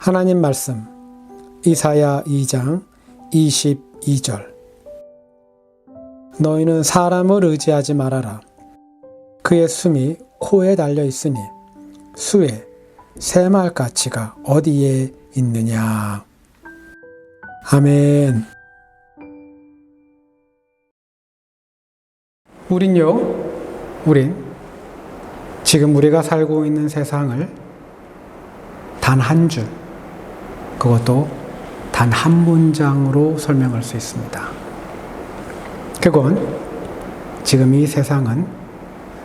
하나님 말씀 이사야 2장 22절 너희는 사람을 의지하지 말아라. 그의 숨이 코에 달려 있으니 수에 새말 가치가 어디에 있느냐. 아멘. 우린 지금 우리가 살고 있는 세상을 단 한 줄, 그것도 단 한 문장으로 설명할 수 있습니다. 그건 지금 이 세상은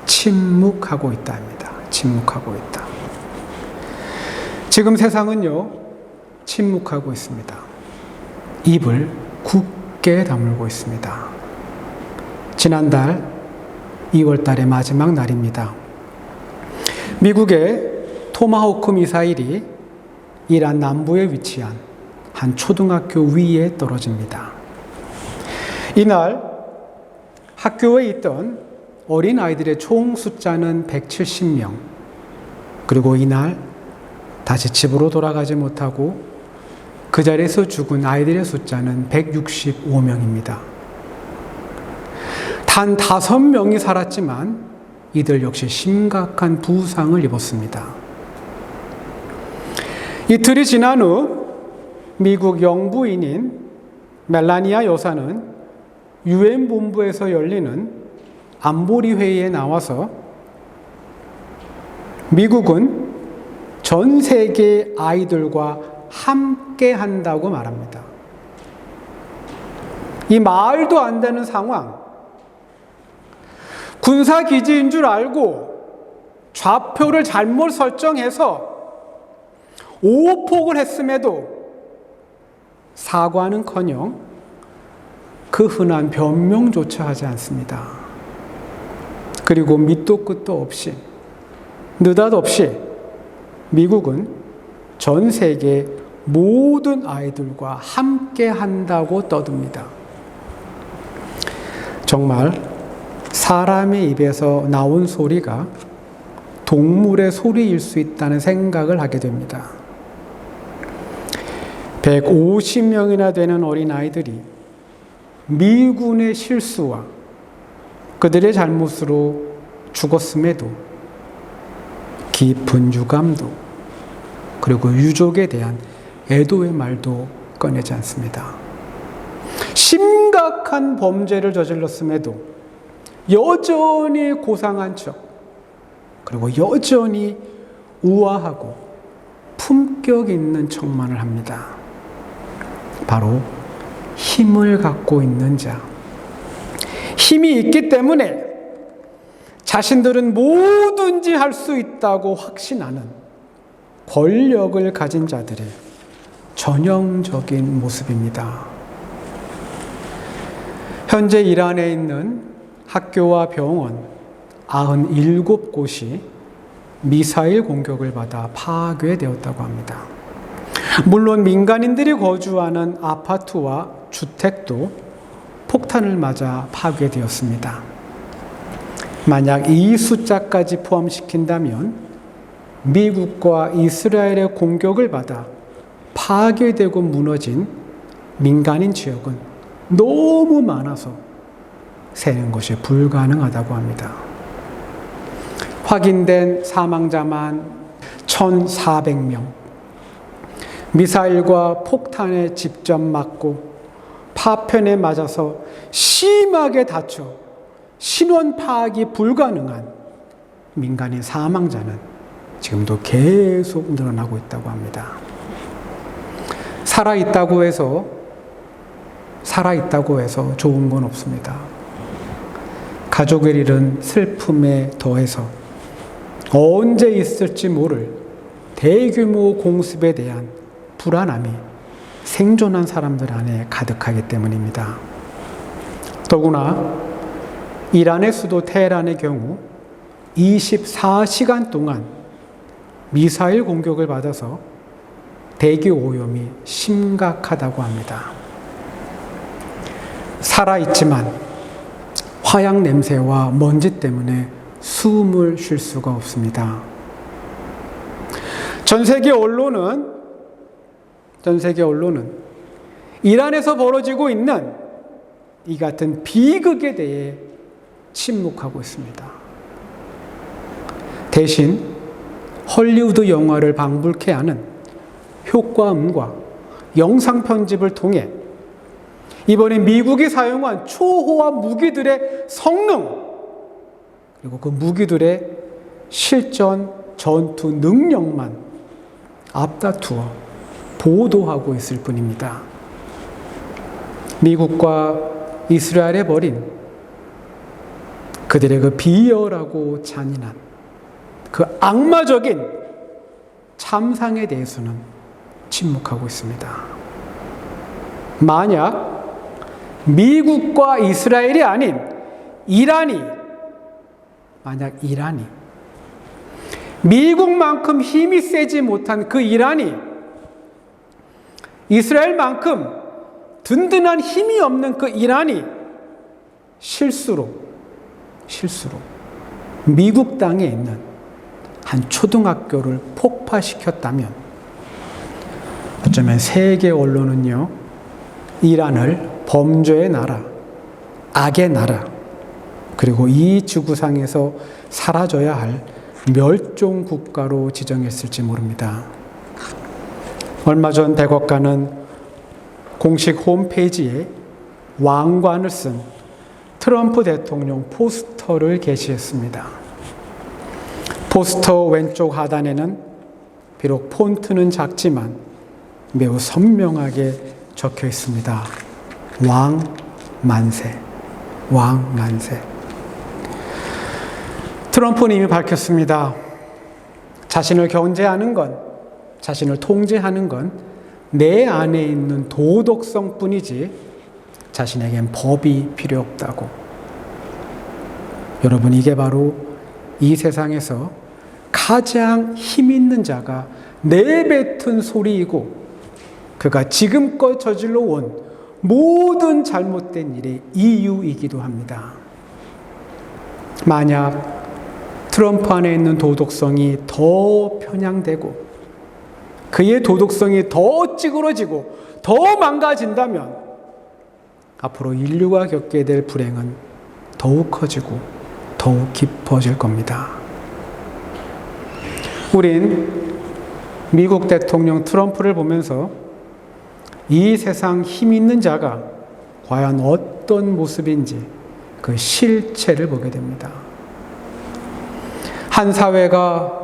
침묵하고 있다입니다. 침묵하고 있다. 지금 세상은요, 침묵하고 있습니다. 입을 굳게 다물고 있습니다. 지난달 2월 달의 마지막 날입니다. 미국의 토마호크 미사일이 이란 남부에 위치한 한 초등학교 위에 떨어집니다. 이날 학교에 있던 어린 아이들의 총 숫자는 170명, 그리고 이날 다시 집으로 돌아가지 못하고 그 자리에서 죽은 아이들의 숫자는 165명입니다. 단 5명이 살았지만 이들 역시 심각한 부상을 입었습니다. 이틀이 지난 후 미국 영부인인 멜라니아 여사는 유엔 본부에서 열리는 안보리 회의에 나와서 미국은 전 세계 아이들과 함께 한다고 말합니다. 이 말도 안 되는 상황, 군사기지인 줄 알고 좌표를 잘못 설정해서 오폭을 했음에도 사과는커녕 그 흔한 변명조차 하지 않습니다. 그리고 밑도 끝도 없이 느닷없이 미국은 전 세계 모든 아이들과 함께 한다고 떠듭니다. 정말 사람의 입에서 나온 소리가 동물의 소리일 수 있다는 생각을 하게 됩니다. 150명이나 되는 어린아이들이 미군의 실수와 그들의 잘못으로 죽었음에도 깊은 유감도 그리고 유족에 대한 애도의 말도 꺼내지 않습니다. 심각한 범죄를 저질렀음에도 여전히 고상한 척, 그리고 여전히 우아하고 품격 있는 척만을 합니다. 바로 힘을 갖고 있는 자, 힘이 있기 때문에 자신들은 뭐든지 할 수 있다고 확신하는 권력을 가진 자들의 전형적인 모습입니다. 현재 이란에 있는 학교와 병원 97곳이 미사일 공격을 받아 파괴되었다고 합니다. 물론 민간인들이 거주하는 아파트와 주택도 폭탄을 맞아 파괴되었습니다. 만약 이 숫자까지 포함시킨다면 미국과 이스라엘의 공격을 받아 파괴되고 무너진 민간인 지역은 너무 많아서 세는 것이 불가능하다고 합니다. 확인된 사망자만 1,400명, 미사일과 폭탄에 직접 맞고 파편에 맞아서 심하게 다쳐 신원 파악이 불가능한 민간인 사망자는 지금도 계속 늘어나고 있다고 합니다. 살아있다고 해서 좋은 건 없습니다. 가족을 잃은 슬픔에 더해서 언제 있을지 모를 대규모 공습에 대한 불안함이 생존한 사람들 안에 가득하기 때문입니다. 더구나 이란의 수도 테헤란의 경우 24시간 동안 미사일 공격을 받아서 대기 오염이 심각하다고 합니다. 살아있지만 화약 냄새와 먼지 때문에 숨을 쉴 수가 없습니다. 전 세계 언론은 전 세계 언론은 이란에서 벌어지고 있는 이 같은 비극에 대해 침묵하고 있습니다. 대신 헐리우드 영화를 방불케 하는 효과음과 영상 편집을 통해 이번에 미국이 사용한 초호화 무기들의 성능, 그리고 그 무기들의 실전 전투 능력만 앞다투어 보도하고 있을 뿐입니다. 미국과 이스라엘에 벌인 그들의 그 비열하고 잔인한 그 악마적인 참상에 대해서는 침묵하고 있습니다. 만약 미국과 이스라엘이 아닌 이란이, 미국만큼 힘이 세지 못한 그 이란이 이스라엘만큼 든든한 힘이 없는 그 이란이 실수로 미국 땅에 있는 한 초등학교를 폭파시켰다면 어쩌면 세계 언론은요, 이란을 범죄의 나라, 악의 나라, 그리고 이 지구상에서 사라져야 할 멸종 국가로 지정했을지 모릅니다. 얼마 전 백악관은 공식 홈페이지에 왕관을 쓴 트럼프 대통령 포스터를 게시했습니다. 포스터 왼쪽 하단에는 비록 폰트는 작지만 매우 선명하게 적혀 있습니다. 왕 만세, 왕 만세. 트럼프는 이미 밝혔습니다. 자신을 견제하는 건, 자신을 통제하는 건 내 안에 있는 도덕성 뿐이지 자신에겐 법이 필요 없다고. 여러분, 이게 바로 이 세상에서 가장 힘 있는 자가 내뱉은 소리이고 그가 지금껏 저질러 온 모든 잘못된 일의 이유이기도 합니다. 만약 트럼프 안에 있는 도덕성이 더 편향되고 그의 도덕성이 더 찌그러지고 더 망가진다면 앞으로 인류가 겪게 될 불행은 더욱 커지고 더욱 깊어질 겁니다. 우린 미국 대통령 트럼프를 보면서 이 세상 힘 있는 자가 과연 어떤 모습인지 그 실체를 보게 됩니다. 한 사회가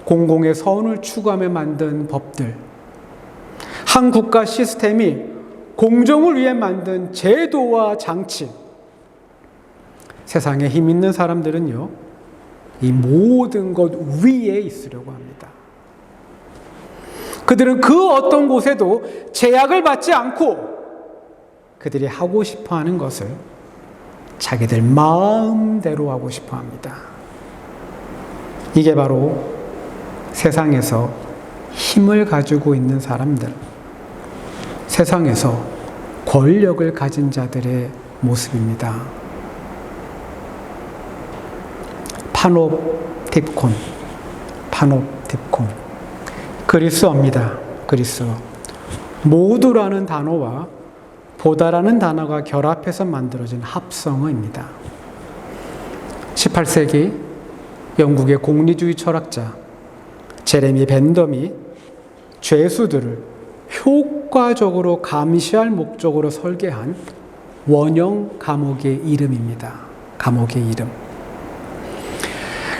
공공의 선을 추구하며 만든 법들, 한 국가 시스템이 공정을 위해 만든 제도와 장치, 세상에 힘 있는 사람들은요, 이 모든 것 위에 있으려고 합니다. 그들은 그 어떤 곳에도 제약을 받지 않고 그들이 하고 싶어 하는 것을 자기들 마음대로 하고 싶어 합니다. 이게 바로 세상에서 힘을 가지고 있는 사람들, 세상에서 권력을 가진 자들의 모습입니다. 파놉티콘. 그리스어입니다. 그리스어. 모두라는 단어와 보다라는 단어가 결합해서 만들어진 합성어입니다. 18세기 영국의 공리주의 철학자 제레미 벤덤이 죄수들을 효과적으로 감시할 목적으로 설계한 원형 감옥의 이름입니다. 감옥의 이름.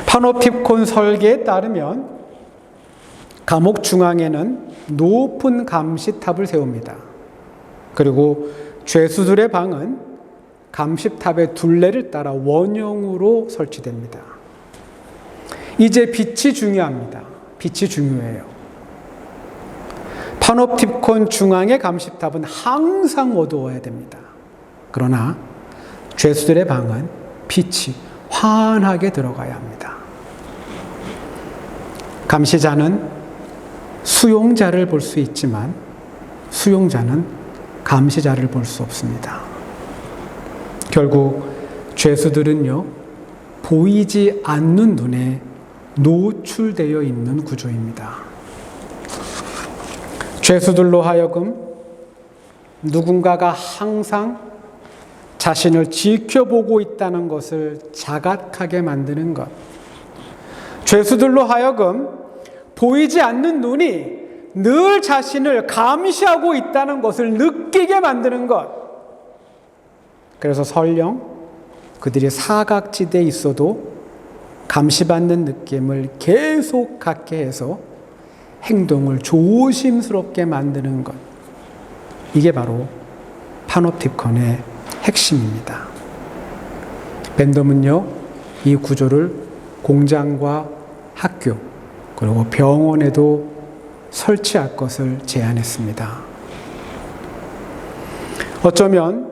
파놉티콘 설계에 따르면 감옥 중앙에는 높은 감시탑을 세웁니다. 그리고 죄수들의 방은 감시탑의 둘레를 따라 원형으로 설치됩니다. 이제 빛이 중요합니다. 빛이 중요해요. 파놉티콘 중앙의 감시탑은 항상 어두워야 됩니다. 그러나 죄수들의 방은 빛이 환하게 들어가야 합니다. 감시자는 수용자를 볼 수 있지만 수용자는 감시자를 볼 수 없습니다. 결국 죄수들은요, 보이지 않는 눈에 노출되어 있는 구조입니다. 죄수들로 하여금 누군가가 항상 자신을 지켜보고 있다는 것을 자각하게 만드는 것. 죄수들로 하여금 보이지 않는 눈이 늘 자신을 감시하고 있다는 것을 느끼게 만드는 것. 그래서 설령 그들이 사각지대에 있어도 감시받는 느낌을 계속 갖게 해서 행동을 조심스럽게 만드는 것. 이게 바로 파놉티콘의 핵심입니다. 벤덤은요, 이 구조를 공장과 학교 그리고 병원에도 설치할 것을 제안했습니다. 어쩌면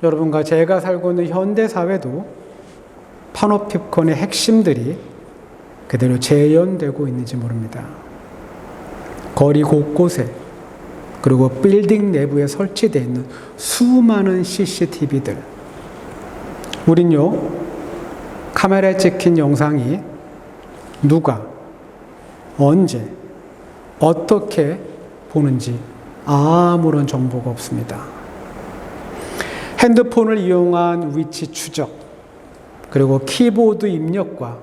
여러분과 제가 살고 있는 현대사회도 파놉티콘의 핵심들이 그대로 재현되고 있는지 모릅니다. 거리 곳곳에 그리고 빌딩 내부에 설치되어 있는 수많은 CCTV들. 우린요, 카메라에 찍힌 영상이 누가, 언제, 어떻게 보는지 아무런 정보가 없습니다. 핸드폰을 이용한 위치 추적, 그리고 키보드 입력과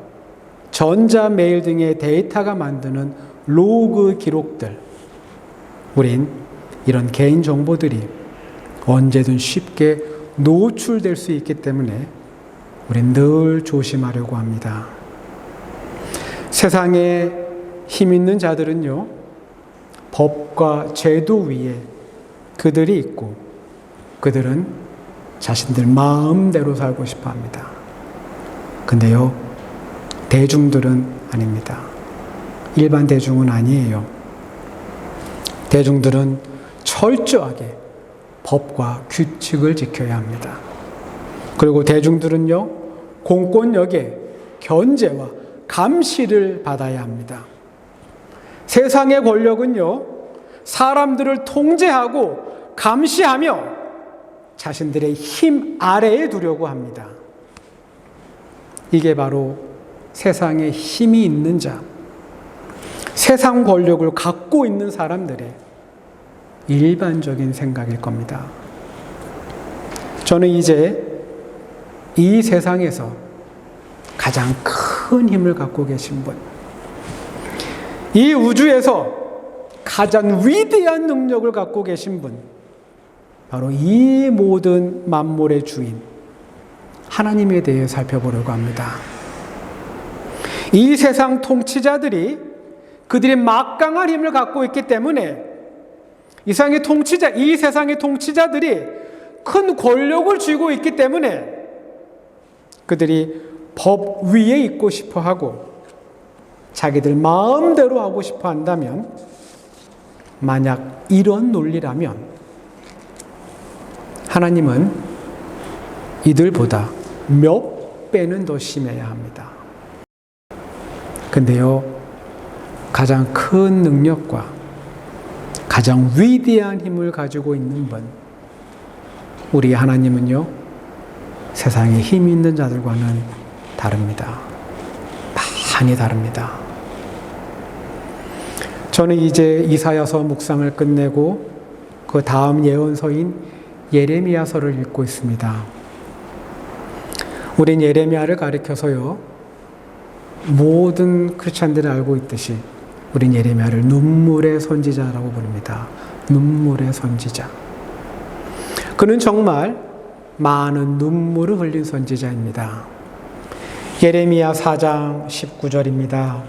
전자메일 등의 데이터가 만드는 로그 기록들. 우린 이런 개인 정보들이 언제든 쉽게 노출될 수 있기 때문에 우린 늘 조심하려고 합니다. 세상에 힘 있는 자들은요, 법과 제도 위에 그들이 있고 그들은 자신들 마음대로 살고 싶어 합니다. 근데요, 대중들은 아닙니다. 일반 대중은 아니에요. 대중들은 철저하게 법과 규칙을 지켜야 합니다. 그리고 대중들은요, 공권력의 견제와 감시를 받아야 합니다. 세상의 권력은요, 사람들을 통제하고 감시하며 자신들의 힘 아래에 두려고 합니다. 이게 바로 세상에 힘이 있는 자, 세상 권력을 갖고 있는 사람들의 일반적인 생각일 겁니다. 저는 이제 이 세상에서 가장 큰 힘을 갖고 계신 분, 이 우주에서 가장 위대한 능력을 갖고 계신 분, 바로 이 모든 만물의 주인 하나님에 대해 살펴보려고 합니다. 이 세상 통치자들이 그들의 막강한 힘을 갖고 있기 때문에 이 세상의 통치자들이 큰 권력을 쥐고 있기 때문에 그들이 법 위에 있고 싶어 하고 자기들 마음대로 하고 싶어 한다면, 만약 이런 논리라면 하나님은 이들보다 몇 배는 더 심해야 합니다. 근데요, 가장 큰 능력과 가장 위대한 힘을 가지고 있는 분, 우리 하나님은요, 세상에 힘 있는 자들과는 다릅니다. 많이 다릅니다. 저는 이제 이사야서 묵상을 끝내고 그 다음 예언서인 예레미야서를 읽고 있습니다. 우린 예레미야를 가리켜서요, 모든 크리스찬들이 알고 있듯이 우린 예레미야를 눈물의 선지자라고 부릅니다. 눈물의 선지자. 그는 정말 많은 눈물을 흘린 선지자입니다. 예레미야 4장 19절입니다.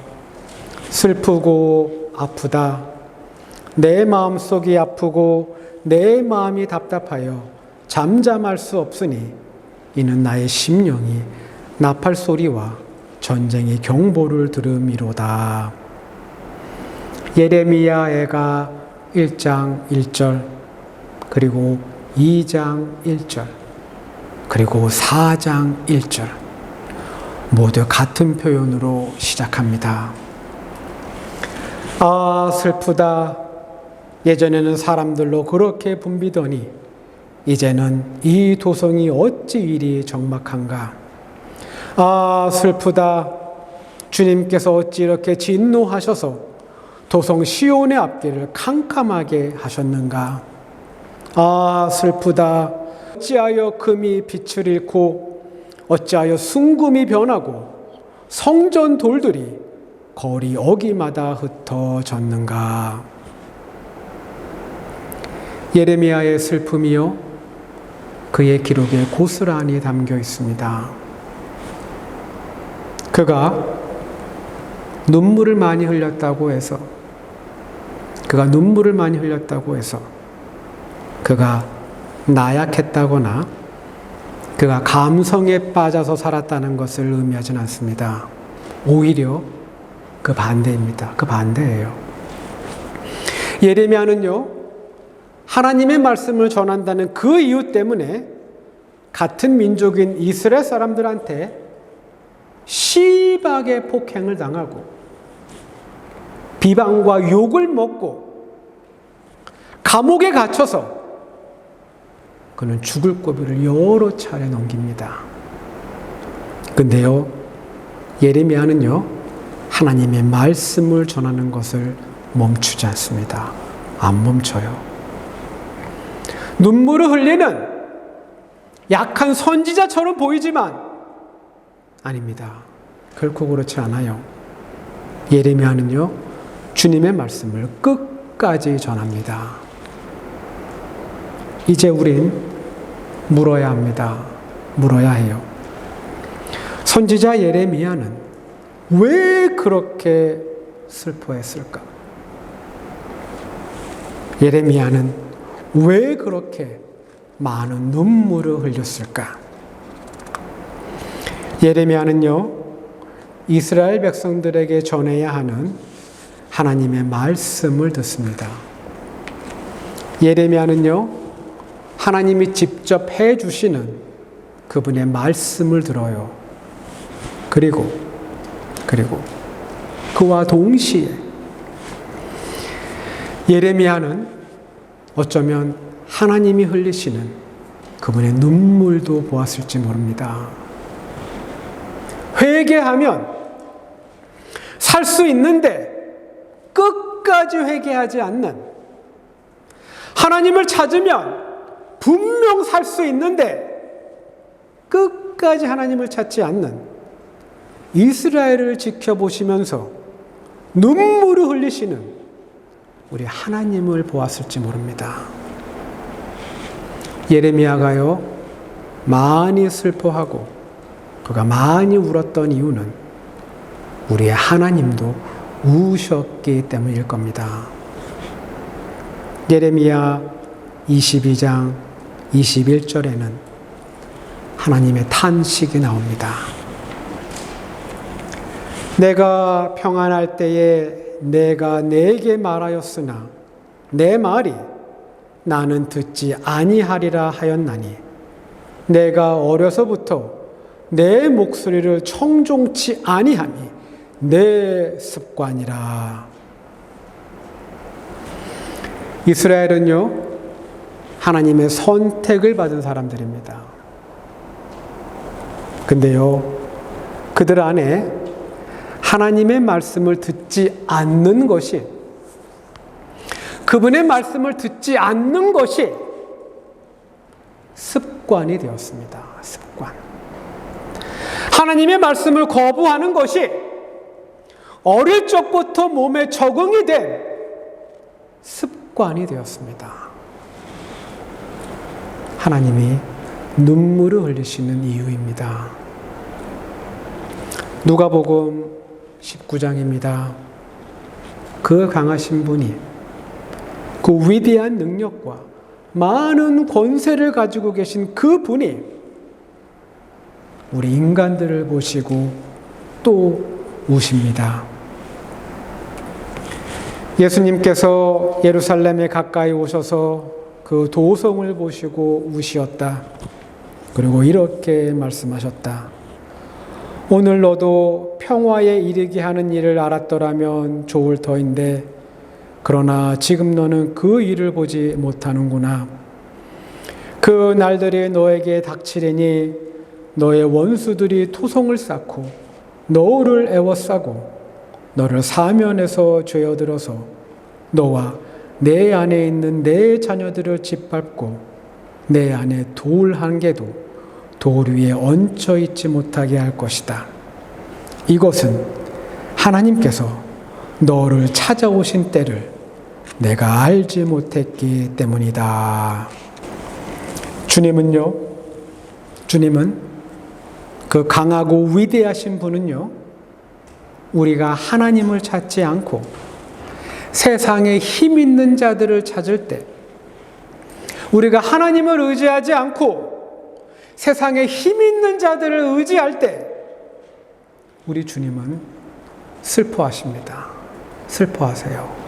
슬프고 아프다. 내 마음속이 아프고 내 마음이 답답하여 잠잠할 수 없으니 이는 나의 심령이 나팔 소리와 전쟁의 경보를 들음이로다. 예레미야애가 1장 1절, 그리고 2장 1절, 그리고 4장 1절 모두 같은 표현으로 시작합니다. 아, 슬프다. 예전에는 사람들로 그렇게 붐비더니 이제는 이 도성이 어찌 이리 적막한가. 아, 슬프다. 주님께서 어찌 이렇게 진노하셔서 도성 시온의 앞길을 캄캄하게 하셨는가? 아, 슬프다. 어찌하여 금이 빛을 잃고 어찌하여 순금이 변하고 성전 돌들이 거리 어기마다 흩어졌는가? 예레미야의 슬픔이요, 그의 기록에 고스란히 담겨 있습니다. 그가 눈물을 많이 흘렸다고 해서 그가 나약했다거나 그가 감성에 빠져서 살았다는 것을 의미하지는 않습니다. 오히려 그 반대입니다. 그 반대예요. 예레미야는요, 하나님의 말씀을 전한다는 그 이유 때문에 같은 민족인 이스라엘 사람들한테 심하게 폭행을 당하고 비방과 욕을 먹고 감옥에 갇혀서 그는 죽을 고비를 여러 차례 넘깁니다. 근데요, 예레미야는요, 하나님의 말씀을 전하는 것을 멈추지 않습니다. 안 멈춰요. 눈물을 흘리는 약한 선지자처럼 보이지만 아닙니다. 결코 그렇지 않아요. 예레미야는요, 주님의 말씀을 끝까지 전합니다. 이제 우린 물어야 합니다. 물어야 해요. 선지자 예레미야는 왜 그렇게 슬퍼했을까? 예레미야는 왜 그렇게 많은 눈물을 흘렸을까? 예레미야는요, 이스라엘 백성들에게 전해야 하는 하나님의 말씀을 듣습니다. 예레미야는요, 하나님이 직접 해주시는 그분의 말씀을 들어요. 그리고 그와 동시에 예레미야는 어쩌면 하나님이 흘리시는 그분의 눈물도 보았을지 모릅니다. 회개하면 살 수 있는데 끝까지 회개하지 않는, 하나님을 찾으면 분명 살 수 있는데 끝까지 하나님을 찾지 않는 이스라엘을 지켜보시면서 눈물을 흘리시는 우리 하나님을 보았을지 모릅니다. 예레미야가요, 많이 슬퍼하고 그가 많이 울었던 이유는 우리의 하나님도 우셨기 때문일 겁니다. 예레미야 22장 21절에는 하나님의 탄식이 나옵니다. 내가 평안할 때에 내가 네게 말하였으나 내 말이 나는 듣지 아니하리라 하였나니 내가 어려서부터 내 목소리를 청종치 아니함이 내 습관이라. 이스라엘은요, 하나님의 선택을 받은 사람들입니다. 근데요, 그들 안에 하나님의 말씀을 듣지 않는 것이, 그분의 말씀을 듣지 않는 것이 습관이 되었습니다. 습관. 하나님의 말씀을 거부하는 것이 어릴 적부터 몸에 적응이 된 습관이 되었습니다. 하나님이 눈물을 흘리시는 이유입니다. 누가복음 19장입니다. 그 강하신 분이, 그 위대한 능력과 많은 권세를 가지고 계신 그 분이 우리 인간들을 보시고 또 우십니다. 예수님께서 예루살렘에 가까이 오셔서 그 도성을 보시고 우시었다. 그리고 이렇게 말씀하셨다. 오늘 너도 평화에 이르게 하는 일을 알았더라면 좋을 터인데 그러나 지금 너는 그 일을 보지 못하는구나. 그 날들이 너에게 닥치리니 너의 원수들이 토성을 쌓고 너를 애워싸고 너를 사면에서 죄어들어서 너와 내 안에 있는 내 자녀들을 짓밟고 내 안에 돌 한 개도 돌 위에 얹혀 있지 못하게 할 것이다. 이것은 하나님께서 너를 찾아오신 때를 내가 알지 못했기 때문이다. 주님은 그 강하고 위대하신 분은요, 우리가 하나님을 찾지 않고 세상에 힘 있는 자들을 찾을 때, 우리가 하나님을 의지하지 않고 세상에 힘 있는 자들을 의지할 때, 우리 주님은 슬퍼하십니다. 슬퍼하세요.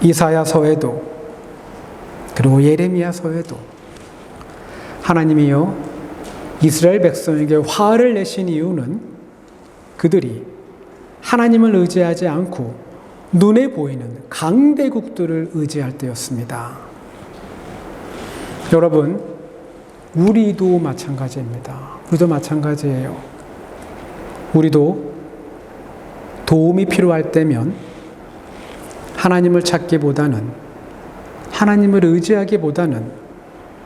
이사야서에도 그리고 예레미야서에도 하나님이요, 이스라엘 백성에게 화를 내신 이유는 그들이 하나님을 의지하지 않고 눈에 보이는 강대국들을 의지할 때였습니다. 여러분, 우리도 마찬가지입니다. 우리도 마찬가지예요. 우리도 도움이 필요할 때면 하나님을 찾기보다는, 하나님을 의지하기보다는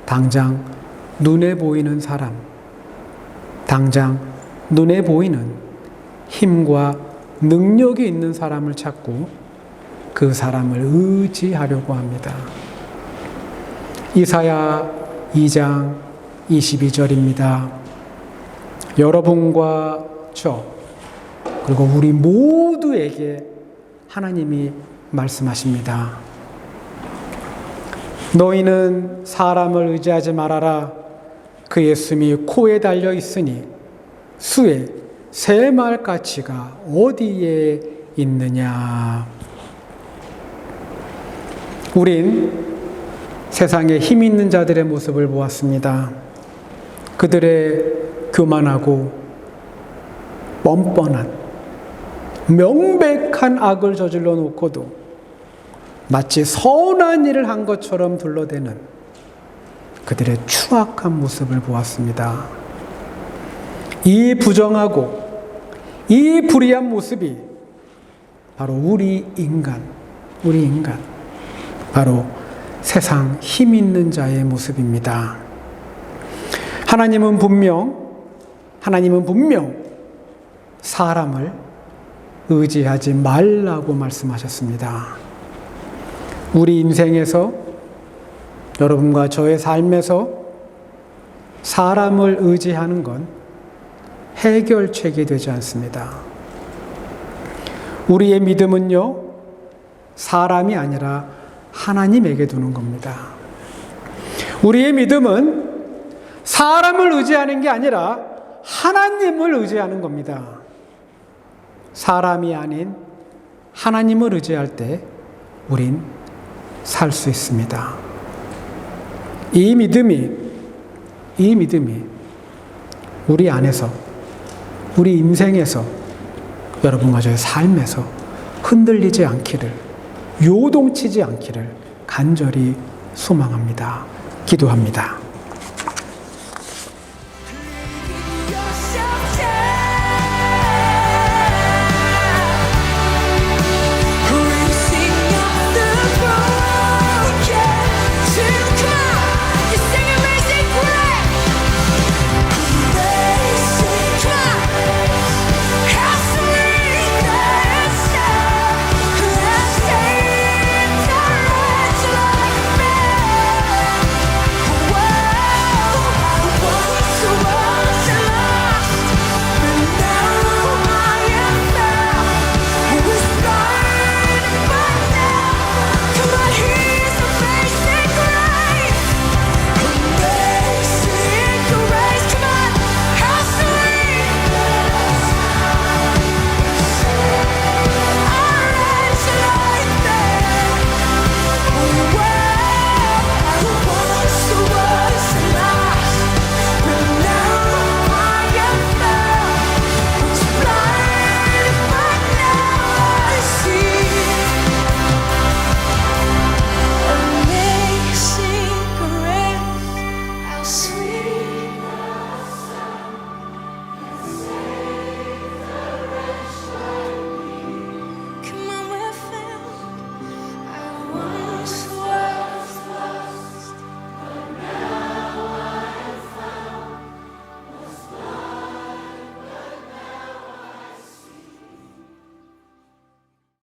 당장 눈에 보이는 사람, 당장 눈에 보이는 힘과 능력이 있는 사람을 찾고 그 사람을 의지하려고 합니다. 이사야 2장 22절입니다. 여러분과 저, 그리고 우리 모두에게 하나님이 말씀하십니다. 너희는 사람을 의지하지 말아라. 그의 숨이 코에 달려 있으니 수의 새 말가치가 어디에 있느냐. 우린 세상에 힘 있는 자들의 모습을 보았습니다. 그들의 교만하고 뻔뻔한 명백한 악을 저질러 놓고도 마치 선한 일을 한 것처럼 둘러대는 그들의 추악한 모습을 보았습니다. 이 부정하고 이 불의한 모습이 바로 우리 인간, 바로 세상 힘 있는 자의 모습입니다. 하나님은 분명 사람을 의지하지 말라고 말씀하셨습니다. 우리 인생에서, 여러분과 저의 삶에서 사람을 의지하는 건 해결책이 되지 않습니다. 우리의 믿음은요, 사람이 아니라 하나님에게 두는 겁니다. 우리의 믿음은 사람을 의지하는 게 아니라 하나님을 의지하는 겁니다. 사람이 아닌 하나님을 의지할 때 우린 살 수 있습니다. 이 믿음이 우리 안에서, 우리 인생에서, 여러분과 저의 삶에서 흔들리지 않기를, 요동치지 않기를 간절히 소망합니다. 기도합니다. Wow. 원해